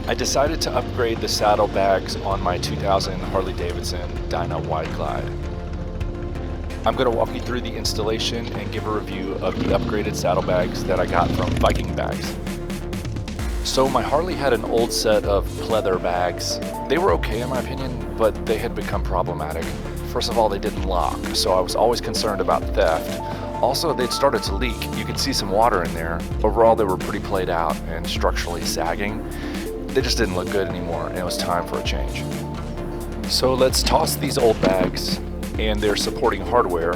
I decided to upgrade the saddlebags on my 2000 Harley Dyna Wide Glide. I'm going to walk you through the installation and give a review of the upgraded saddlebags that I got from Vikingbags. So my Harley had an old set of pleather bags. They were okay in my opinion, but they had become problematic. First of all, they didn't lock, so I was always concerned about theft. Also, they'd started to leak. You could see some water in there. Overall, they were pretty played out and structurally sagging. They just didn't look good anymore, and it was time for a change. So let's toss these old bags and their supporting hardware,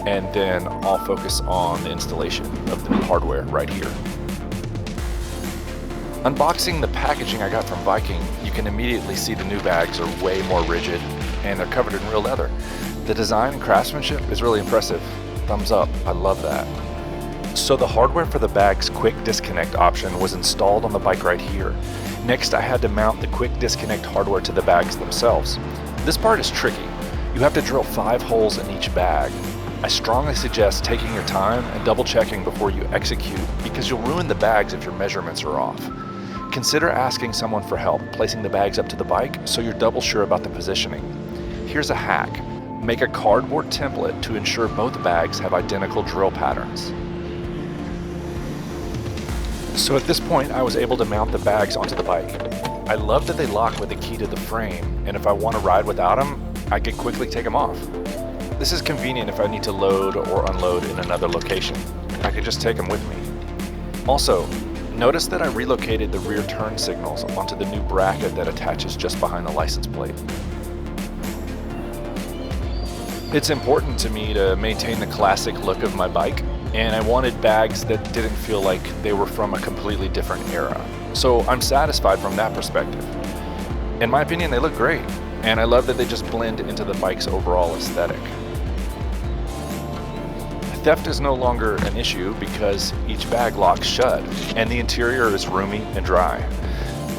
and then I'll focus on the installation of the new hardware right here. Unboxing the packaging I got from Viking, you can immediately see the new bags are way more rigid and they're covered in real leather. The design and craftsmanship is really impressive. Thumbs up, I love that. So the hardware for the bag's quick disconnect option was installed on the bike right here. Next, I had to mount the quick disconnect hardware to the bags themselves. This part is tricky. You have to drill 5 holes in each bag. I strongly suggest taking your time and double checking before you execute because you'll ruin the bags if your measurements are off. Consider asking someone for help placing the bags up to the bike so you're double sure about the positioning. Here's a hack. Make a cardboard template to ensure both bags have identical drill patterns. So at this point, I was able to mount the bags onto the bike. I love that they lock with the key to the frame, and if I want to ride without them, I can quickly take them off. This is convenient if I need to load or unload in another location. I can just take them with me. Also, notice that I relocated the rear turn signals onto the new bracket that attaches just behind the license plate. It's important to me to maintain the classic look of my bike, and I wanted bags that didn't feel like they were from a completely different era. So I'm satisfied from that perspective. In my opinion, they look great, and I love that they just blend into the bike's overall aesthetic. Theft is no longer an issue because each bag locks shut, and the interior is roomy and dry.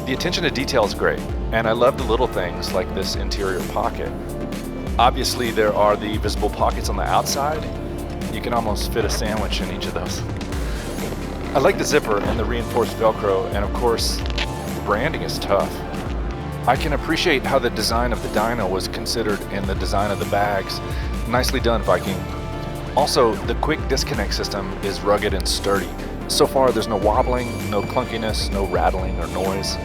The attention to detail is great, and I love the little things like this interior pocket. Obviously, there are the visible pockets on the outside. You can almost fit a sandwich in each of those. I like the zipper and the reinforced Velcro, and of course, the branding is tough. I can appreciate how the design of the dyno was considered in the design of the bags. Nicely done, Viking. Also, the quick disconnect system is rugged and sturdy. So far, there's no wobbling, no clunkiness, no rattling or noise.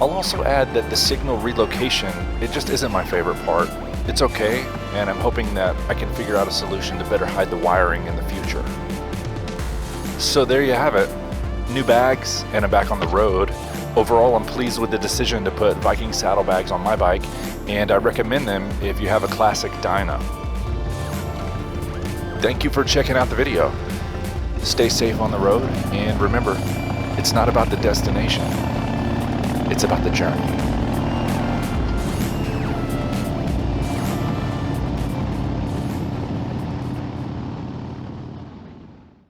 I'll also add that the signal relocation, it just isn't my favorite part. It's okay, and I'm hoping that I can figure out a solution to better hide the wiring in the future. So there you have it. New bags, and I'm back on the road. Overall, I'm pleased with the decision to put Viking saddlebags on my bike, and I recommend them if you have a classic dyno. Thank you for checking out the video. Stay safe on the road, and remember, it's not about the destination, it's about the journey.